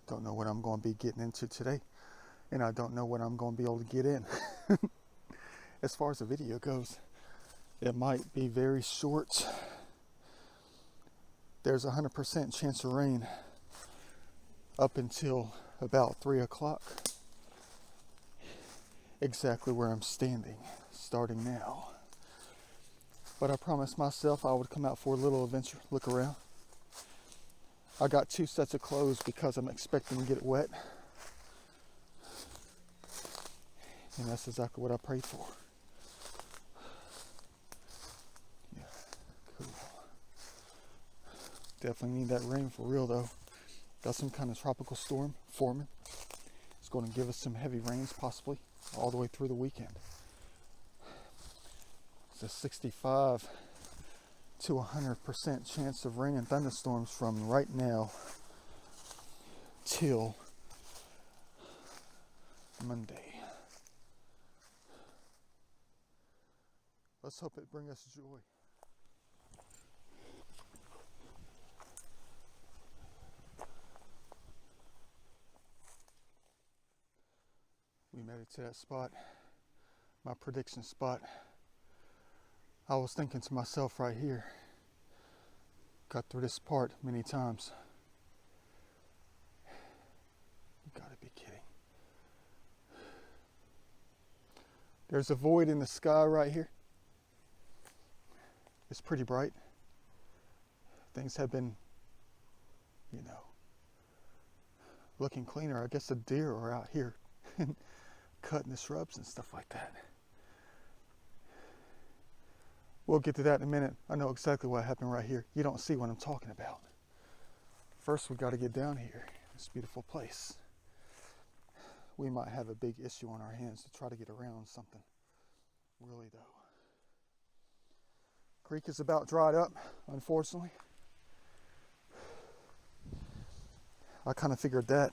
Don't know what I'm going to be getting into today, and I don't know what I'm going to be able to get in. As far as the video goes, it might be very short. There's a 100% chance of rain up until about 3 o'clock. Exactly where I'm standing, starting now. But I promised myself I would come out for a little adventure, look around. I got 2 sets of clothes because I'm expecting to get wet. And that's exactly what I prayed for. Yeah, cool. Definitely need that rain for real though. Got some kind of tropical storm forming. It's going to give us some heavy rains possibly all the way through the weekend. It's a 65 to 100% chance of rain and thunderstorms from right now till Monday. Let's hope it brings us joy. We made it to that spot, my prediction spot. I was thinking to myself right here, got through this part many times. You gotta be kidding. There's a void in the sky right here. It's pretty bright. Things have been, looking cleaner. I guess the deer are out here cutting the shrubs and stuff like that. We'll get to that in a minute. I know exactly what happened right here. You don't see what I'm talking about. First, we got to get down here. This beautiful place. We might have a big issue on our hands to try to get around something. Really, though. Creek is about dried up, unfortunately. I kind of figured that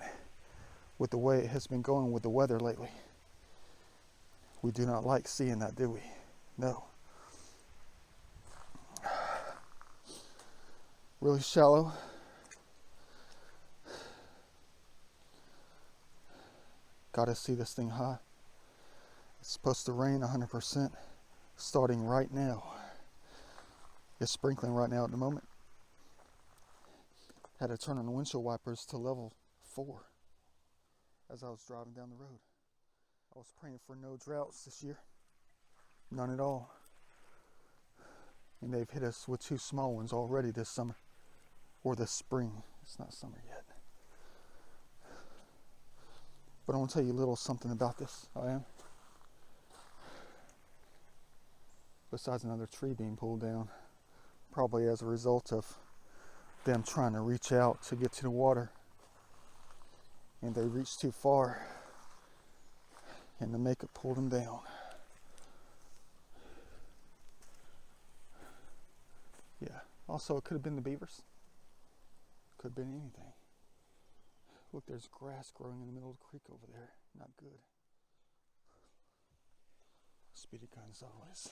with the way it has been going with the weather lately. We do not like seeing that, do we? No. Really shallow. Gotta see this thing high. It's supposed to rain 100% starting right now. It's sprinkling right now at the moment. Had to turn on the windshield wipers to level 4 as I was driving down the road. I was praying for no droughts this year. None at all. And they've hit us with 2 small ones already this summer. Or this spring. It's not summer yet. But I want to tell you a little something about this. I am. Besides another tree being pulled down. Probably as a result of them trying to reach out to get to the water. And they reached too far. And the makeup pulled them down. Yeah. Also, it could have been the beavers. Could have been anything. Look, there's grass growing in the middle of the creek over there. Not good. Speedy gun as always.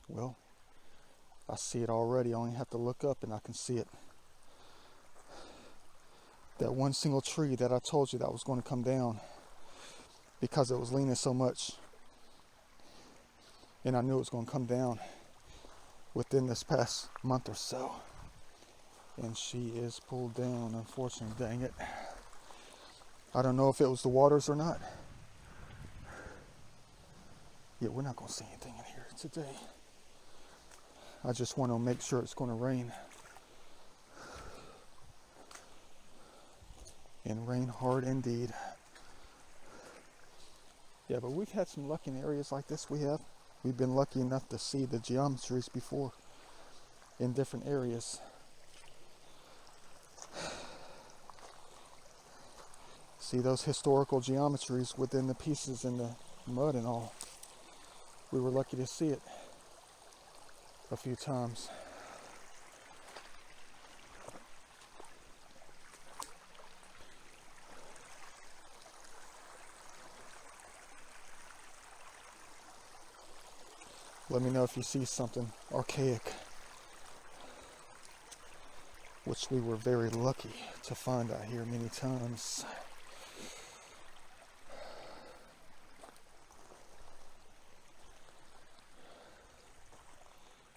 Well, I see it already. I only have to look up and I can see it. That one single tree that I told you that was going to come down because it was leaning so much. And I knew it was going to come down within this past month or so. And she is pulled down, unfortunately, dang it. I don't know if it was the waters or not. Yeah, we're not going to see anything in here today. I just want to make sure it's going to rain. And rain hard indeed. Yeah, but we've had some luck in areas like this we have. We've been lucky enough to see the geometries before in different areas. See those historical geometries within the pieces in the mud and all. We were lucky to see it a few times. Let me know if you see something archaic. which we were very lucky to find out here many times.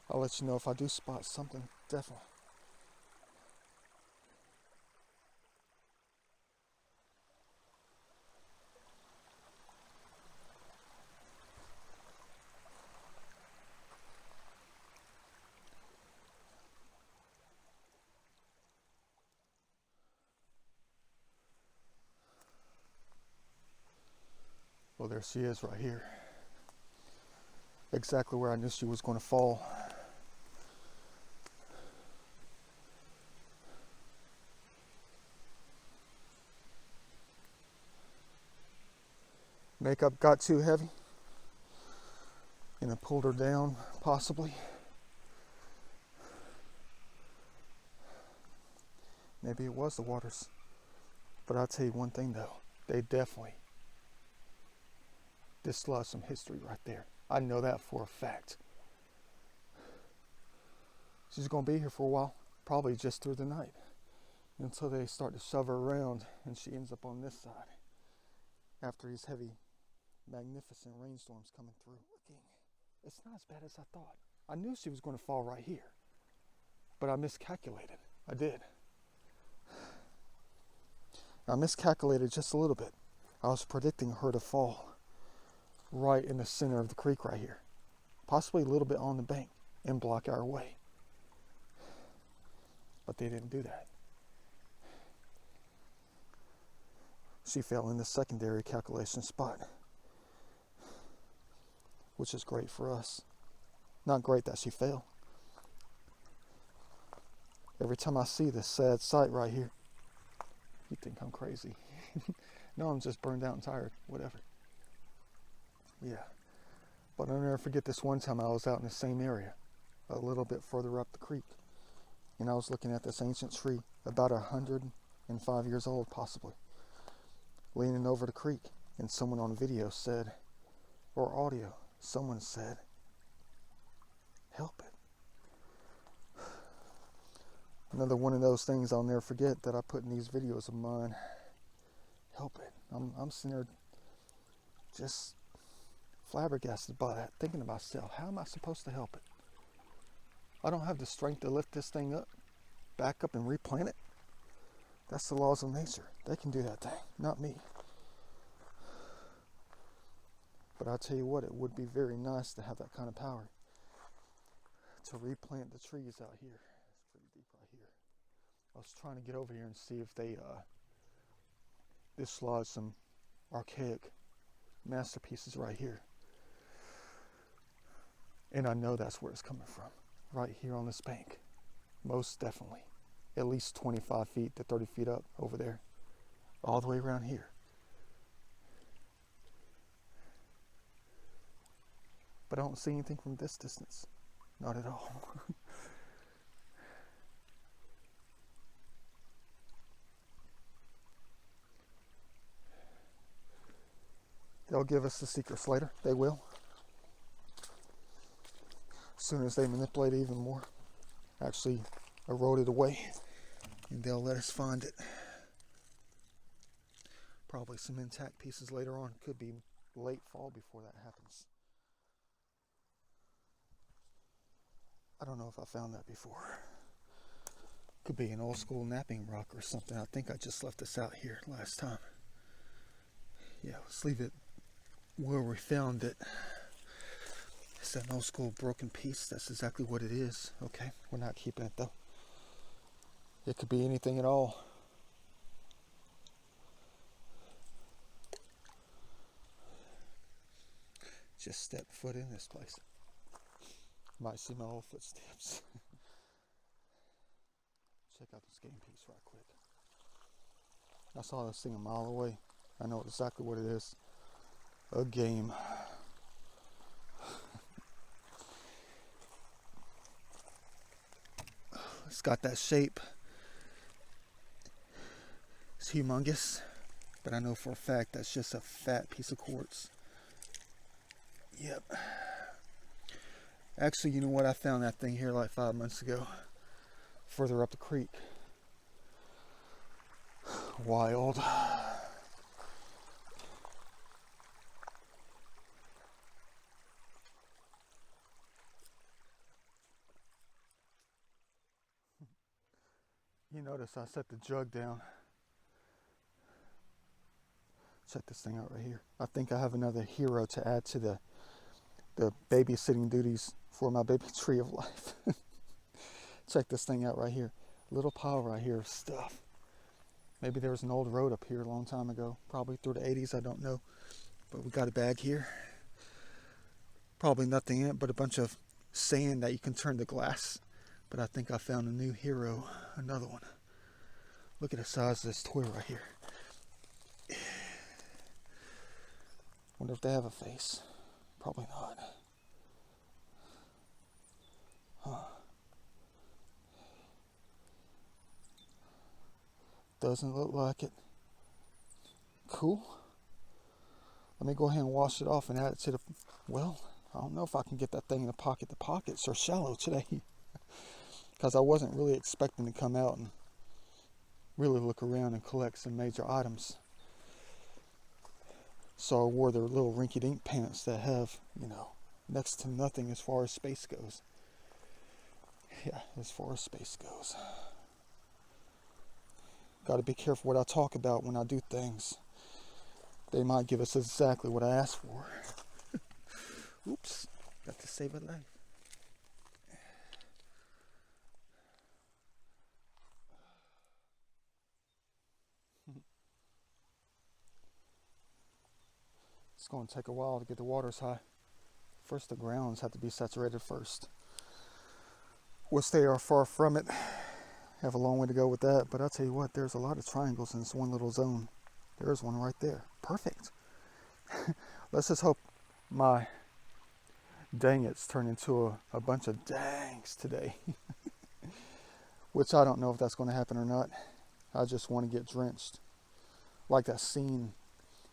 I'll let you know if I do spot something, definitely. Well, there she is right here. Exactly where I knew she was going to fall. Makeup got too heavy and it pulled her down, possibly. Maybe it was the waters. But I'll tell you one thing though, they definitely dislodged some history right there. I know that for a fact. She's going to be here for a while, probably just through the night, until they start to shove her around and she ends up on this side after these heavy, magnificent rainstorms coming through. It's not as bad as I thought. I knew she was going to fall right here, but I miscalculated. I did. I miscalculated just a little bit. I was predicting her to fall right in the center of the creek right here, possibly a little bit on the bank and block our way. But they didn't do that. She fell in the secondary calculation spot, which is great for us. Not great that she fell. Every time I see this sad sight right here, you think I'm crazy. No, I'm just burned out and tired, whatever. Yeah. But I'll never forget this one time I was out in the same area, a little bit further up the creek. And I was looking at this ancient tree, about 105 years old, possibly, leaning over the creek. And someone on video said, or audio, someone said, "Help it." Another one of those things I'll never forget that I put in these videos of mine. Help it. I'm sitting there just flabbergasted by that, thinking to myself, how am I supposed to help it? I don't have the strength to lift this thing up, back up and replant it. That's the laws of nature. They can do that thing, not me. But I'll tell you what, it would be very nice to have that kind of power to replant the trees out here. It's pretty deep right here. I was trying to get over here and see if they dislodge some archaic masterpieces right here. And I know that's where it's coming from, right here on this bank. Most definitely. At least 25 feet to 30 feet up over there, all the way around here. But I don't see anything from this distance. Not at all. They'll give us the secrets later. They will. As soon as they manipulate it even more. Actually erode it away. And they'll let us find it. Probably some intact pieces later on. Could be late fall before that happens. I don't know if I found that before. Could be an old school napping rock or something. I think I just left this out here last time. Yeah, let's leave it where we found it. It's an old school broken piece. That's exactly what it is. Okay, we're not keeping it though. It could be anything at all. Just step foot in this place. Might see my old footsteps. Check out this game piece right quick. I saw this thing a mile away. I know exactly what it is. A game. It's got that shape. It's humongous. But I know for a fact that's just a fat piece of quartz. Yep. Actually, you know what? I found that thing here like 5 months ago. Further up the creek. Wild. You notice I set the jug down. Check this thing out right here. I think I have another hero to add to the babysitting duties for my baby tree of life. Check this thing out right here. Little pile right here of stuff. Maybe there was an old road up here a long time ago. Probably through the 80s, I don't know. But we got a bag here. Probably nothing in it but a bunch of sand that you can turn to glass. But I think I found a new hero. Another one. Look at the size of this toy right here. Wonder if they have a face. Probably not. Huh. Doesn't look like it. Cool. Let me go ahead and wash it off and add it to the... Well, I don't know if I can get that thing in the pocket. The pockets are shallow today. Because I wasn't really expecting to come out and really look around and collect some major items. So I wore their little rinky-dink pants that have, next to nothing as far as space goes. Yeah, as far as space goes. Got to be careful what I talk about when I do things. They might give us exactly what I asked for. Oops, got to save a life. It's going to take a while to get the waters high. First, the grounds have to be saturated first. Which they are far from it. Have a long way to go with that, but I'll tell you what, there's a lot of triangles in this one little zone. There's one right there. Perfect. Let's just hope my dang it's turned into a bunch of dangs today. Which I don't know if that's going to happen or not. I just want to get drenched. Like that scene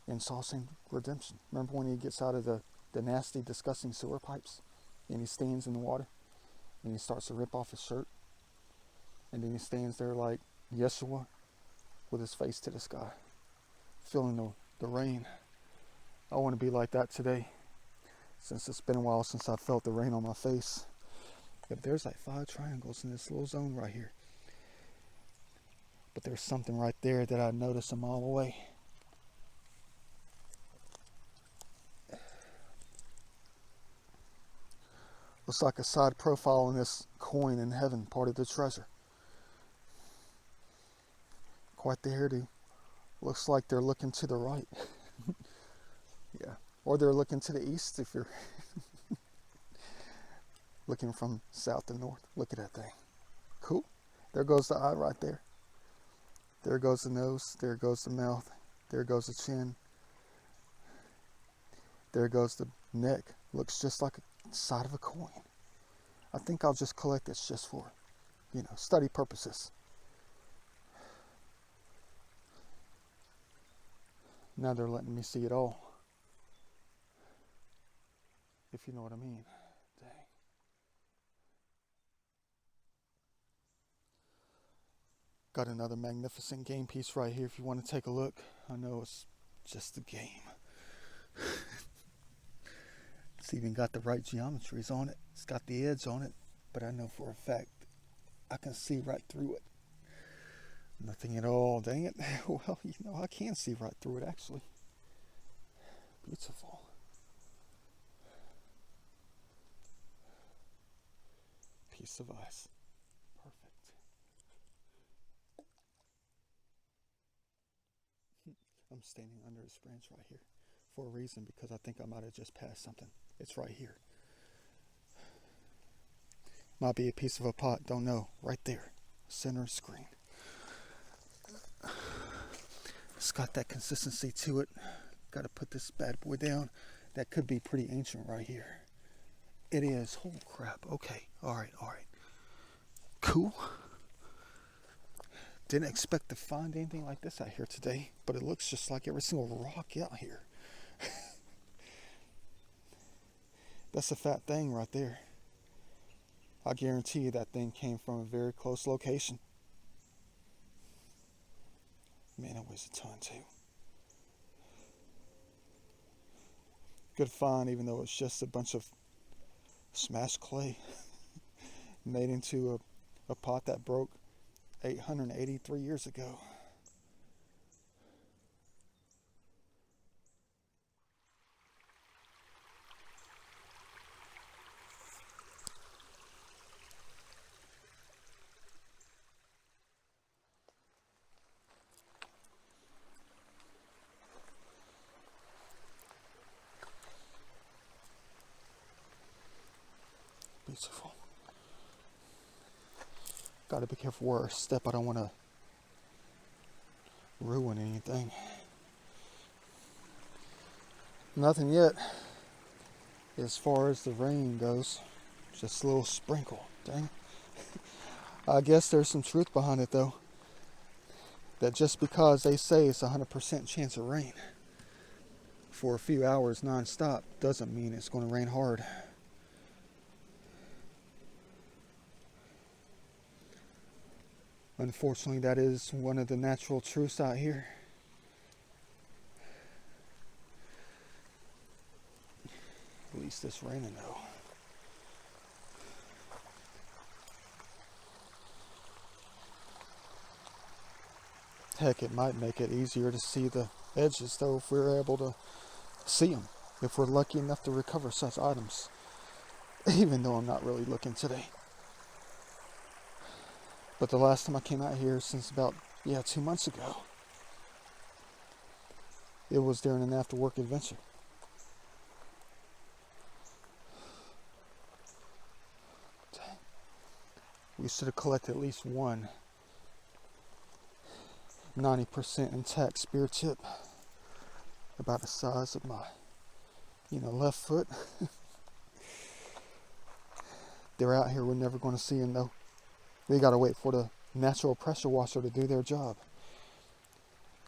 in Shawshank Redemption. Remember when he gets out of the nasty, disgusting sewer pipes and he stands in the water and he starts to rip off his shirt? And then he stands there like Yeshua with his face to the sky, feeling the rain. I want to be like that today, since it's been a while since I felt the rain on my face. Yep, there's like 5 triangles in this little zone right here. But there's something right there that I noticed a mile away. Looks like a side profile in this coin in heaven, part of the treasure. Quite the hairdo. Looks like they're looking to the right. Yeah. Or they're looking to the east if you're looking from south to north. Look at that thing. Cool. There goes the eye right there. There goes the nose. There goes the mouth. There goes the chin. There goes the neck. Looks just like a side of a coin. I think I'll just collect this just for, study purposes. Now they're letting me see it all. If you know what I mean. Dang. Got another magnificent game piece right here if you want to take a look. I know it's just a game. It's even got the right geometries on it. It's got the edge on it. But I know for a fact I can see right through it. Nothing at all, dang it. Well, I can see right through it actually. Beautiful. Piece of ice. Perfect. I'm standing under this branch right here for a reason, because I think I might have just passed something. It's right here. Might be a piece of a pot, don't know. Right there. Center screen. It's got that consistency to it. Got to put this bad boy down. That could be pretty ancient right here. It is. Oh crap. Okay. All right. Cool. Didn't expect to find anything like this out here today, but it looks just like every single rock out here. That's a fat thing right there. I guarantee you that thing came from a very close location. Man, it weighs a ton too. Good find, even though it's just a bunch of smashed clay made into a pot that broke 883 years ago. Beautiful. Gotta be careful where I step. I don't want to ruin anything. Nothing yet as far as the rain goes. Just a little sprinkle. Dang. I guess there's some truth behind it though. That just because they say it's 100% chance of rain for a few hours non-stop doesn't mean it's going to rain hard. Unfortunately, that is one of the natural truths out here. At least it's raining though. Heck, it might make it easier to see the edges though if we're able to see them. If we're lucky enough to recover such items. Even though I'm not really looking today. But the last time I came out here since about, 2 months ago. It was during an after work adventure. Dang. We should have collected at least one 90% intact spear tip. About the size of my, left foot. They're out here, we're never going to see them though. We gotta wait for the natural pressure washer to do their job.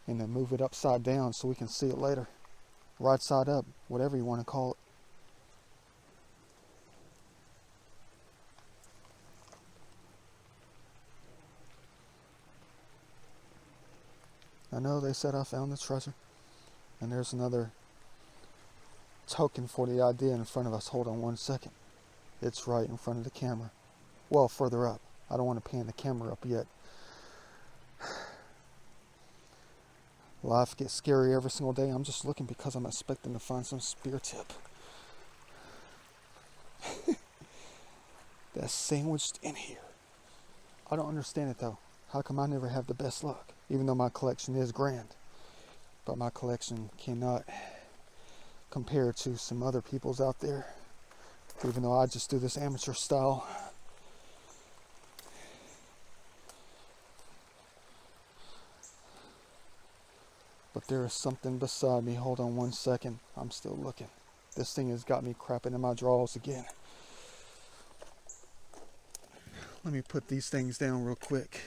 And then move it upside down so we can see it later. Right side up, whatever you want to call it. I know they said I found the treasure. And there's another token for the idea in front of us. Hold on one second. It's right in front of the camera. Well, further up. I don't want to pan the camera up yet. Life gets scary every single day. I'm just looking because I'm expecting to find some spear tip. That's sandwiched in here. I don't understand it though. How come I never have the best luck? Even though my collection is grand. But my collection cannot compare to some other people's out there. Even though I just do this amateur style. But there is something beside me. Hold on one second. I'm still looking. This thing has got me crapping in my drawers again. Let me put these things down real quick.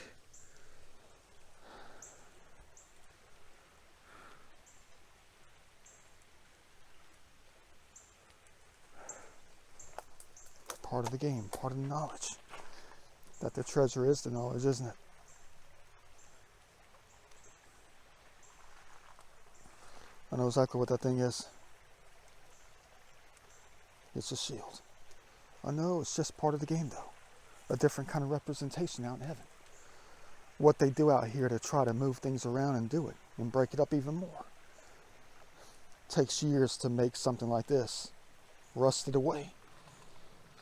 Part of the game, part of the knowledge. That the treasure is the knowledge, isn't it? I know exactly what that thing is. It's a shield. I know it's just part of the game though. A different kind of representation out in heaven. What they do out here to try to move things around and do it and break it up even more. Takes years to make something like this. Rusted away.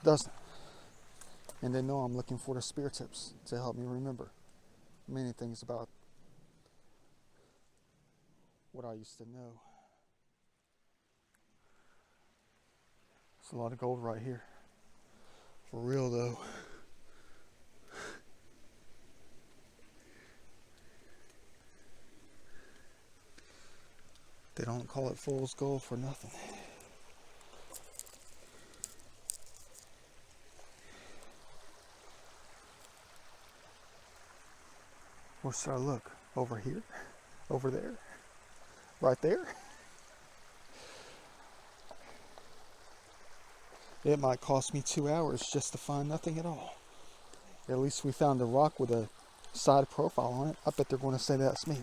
Doesn't it? And they know I'm looking for the spear tips to help me remember many things about what I used to know. There's a lot of gold right here. For real though. They don't call it fool's gold for nothing. Where should I look? Over here? Over there? Right there? It might cost me 2 hours just to find nothing at all. At least we found a rock with a side profile on it. I bet they're going to say that's me.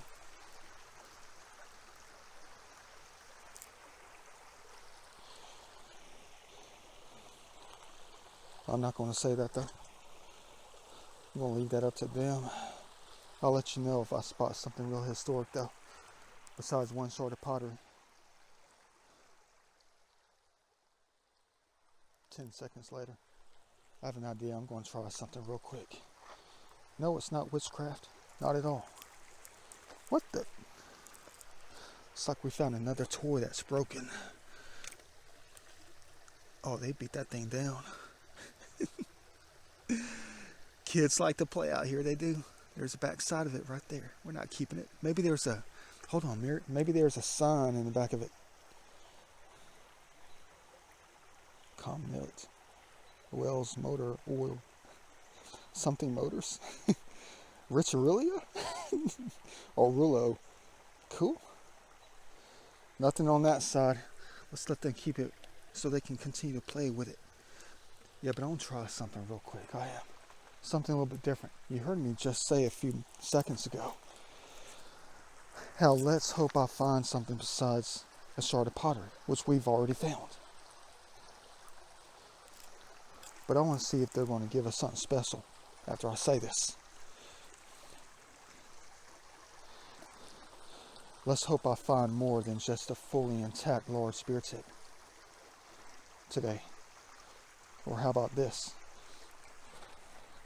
I'm not going to say that though. I'm going to leave that up to them. I'll let you know if I spot something real historic though, besides one shard of pottery. 10 seconds later, I have an idea. I'm going to try something real quick. No, it's not witchcraft. Not at all. What the? It's like we found another toy that's broken. Oh, they beat that thing down. Kids like to play out here, they do. There's a back side of it right there. We're not keeping it. Maybe there's a, hold on, Mary. Maybe there's a sign in the back of it. Com Millet. Wells Motor Oil. Something Motors. Rich Aurelia? Or Rulo. Cool. Nothing on that side. Let's let them keep it so they can continue to play with it. Yeah, but I want to try something real quick. I am. Something a little bit different. You heard me just say a few seconds ago. Hell, let's hope I find something besides a shard of pottery, which we've already found. But I want to see if they're going to give us something special after I say this. Let's hope I find more than just a fully intact large spear tip today. Or how about this?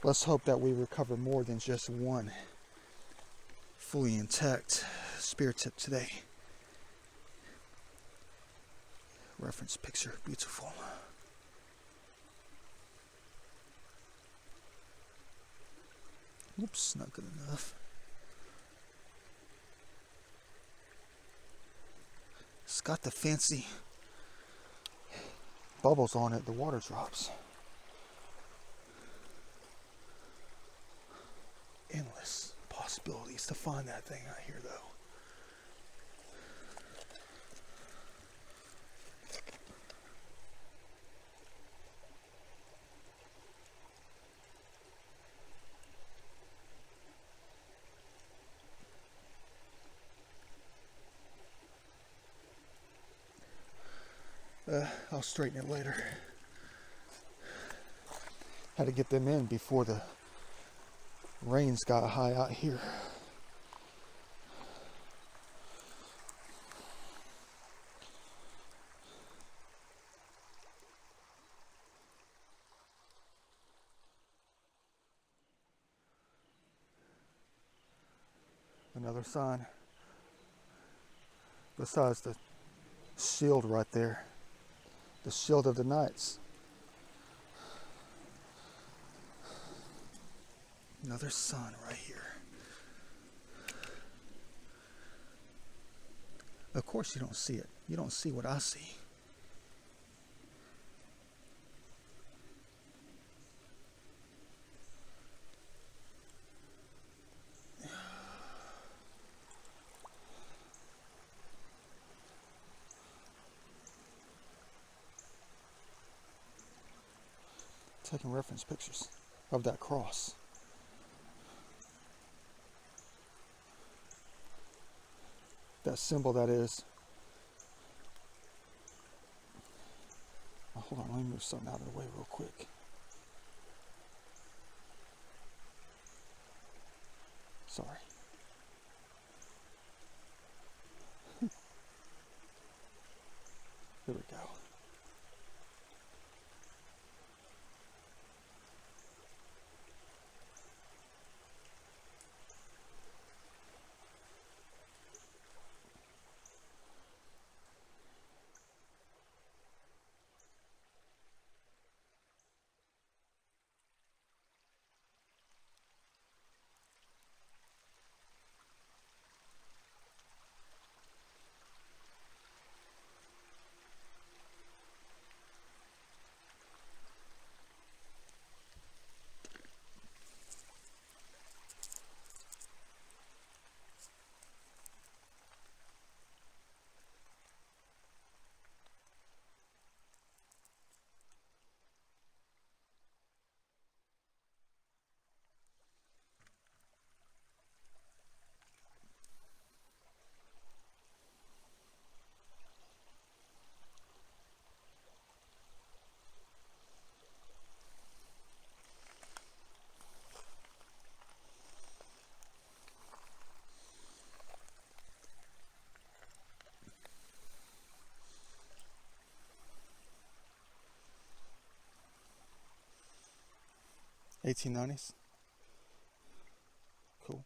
Let's hope that we recover more than just one fully intact spear tip today. Reference picture, beautiful. Oops, not good enough. It's got the fancy bubbles on it, the water drops. Endless possibilities to find that thing out here though. I'll straighten it later. Had to get them in before the rains got high out here. Another sign. Besides the shield right there. The shield of the knights. Another sun right here. Of course you don't see it. You don't see what I see. Taking reference pictures of that cross. That symbol that is. Oh, hold on, let me move something out of the way real quick. Sorry. Here we go. 1890s. Cool.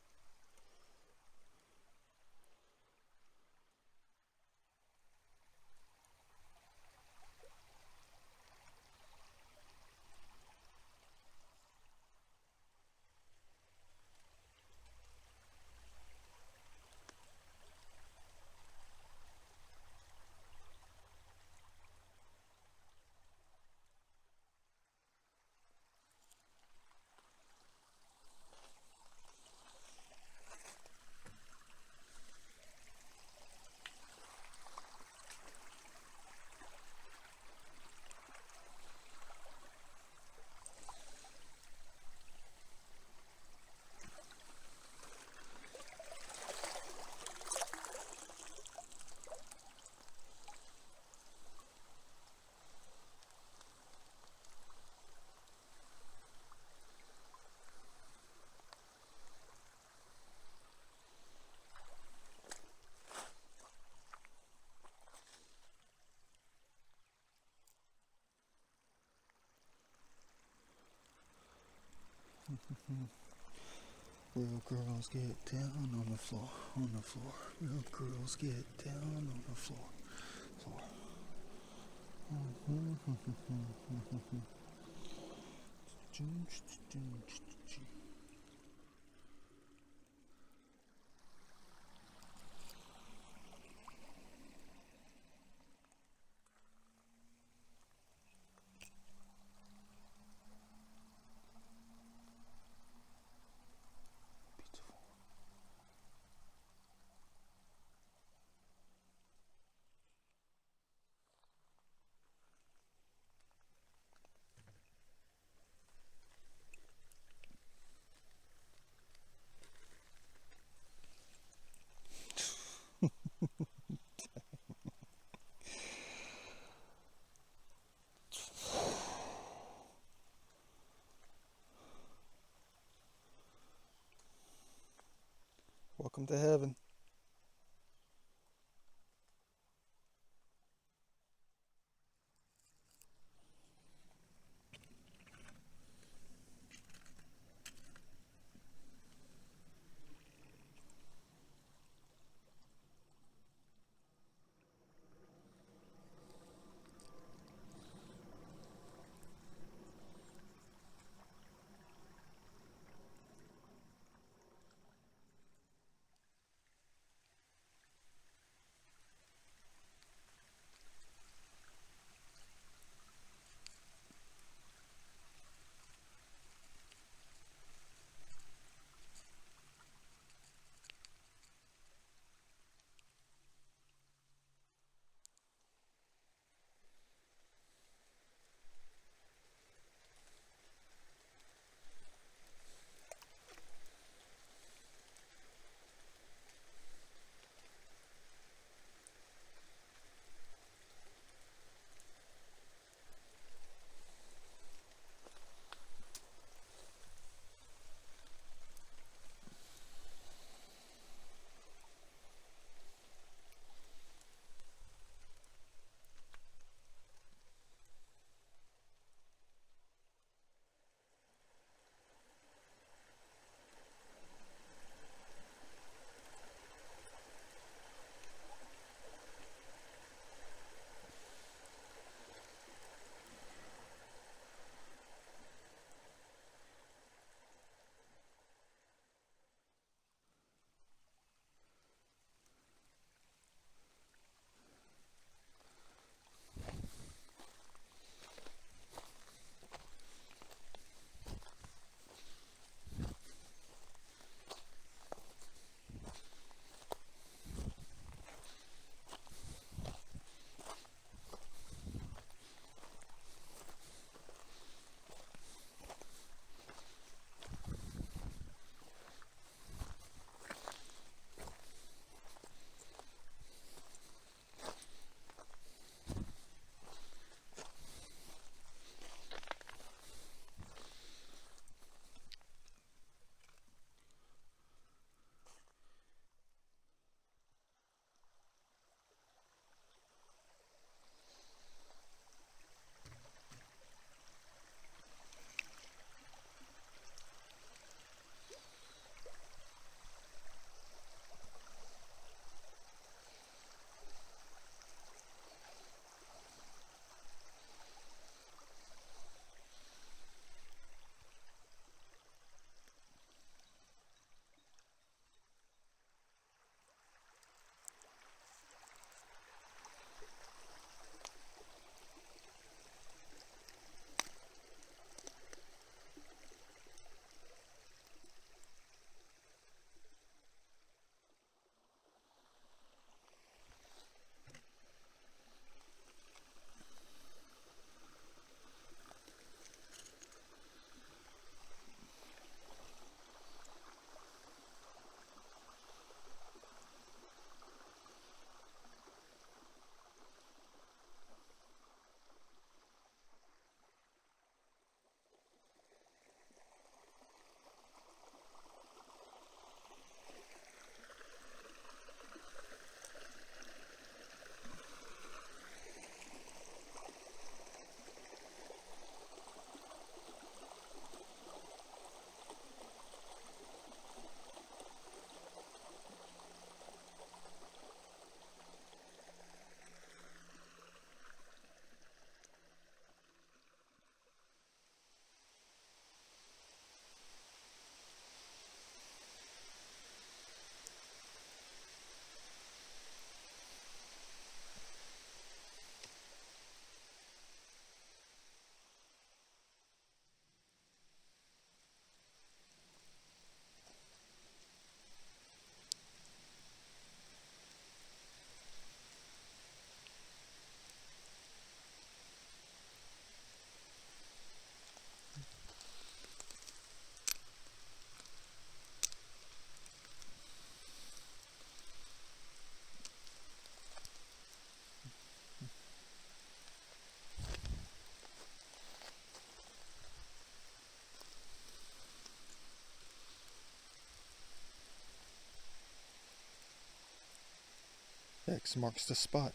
Real girls get down on the floor, on the floor. Real girls get down on the floor, floor. Welcome to heaven. X marks the spot.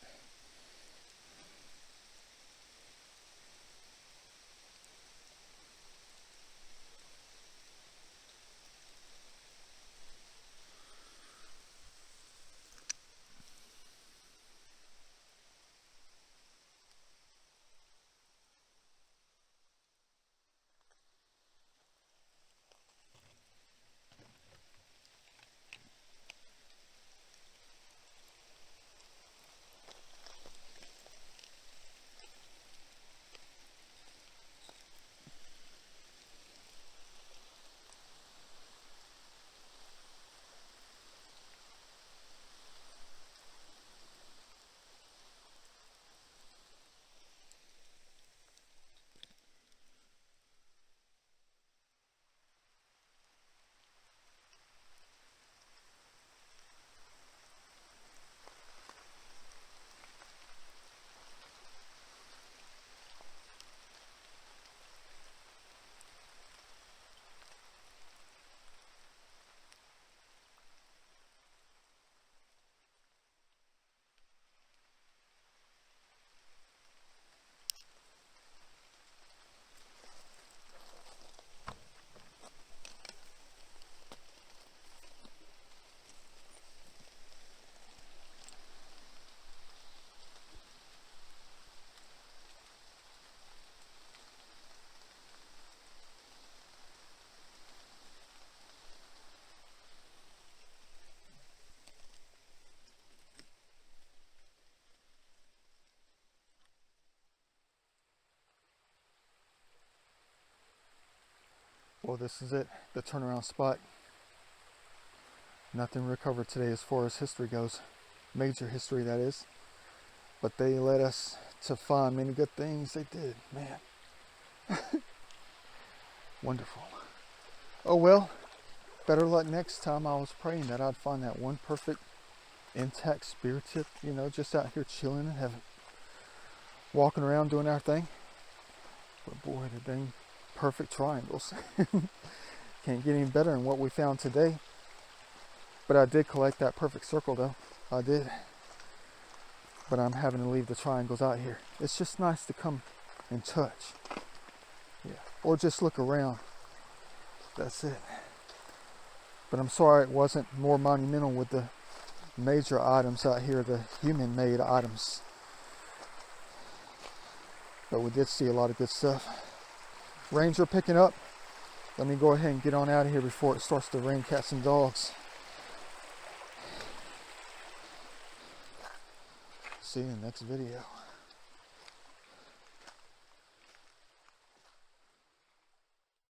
Well, this is it, the turnaround spot. Nothing recovered today as far as history goes. Major history, that is. But they led us to find many good things. They did, man. Wonderful. Oh well, better luck next time. I was praying that I'd find that one perfect, intact spear tip, you know, just out here chilling in heaven. Walking around doing our thing. But boy, the dang perfect triangles. Can't get any better than what we found today. But I did collect that perfect circle though. I did. But I'm having to leave the triangles out here. It's just nice to come and touch. Yeah. Or just look around. That's it. But I'm sorry it wasn't more monumental with the major items out here, the human-made items. But we did see a lot of good stuff. Rains are picking up. Let me go ahead and get on out of here before it starts to rain cats and dogs. See you in the next video.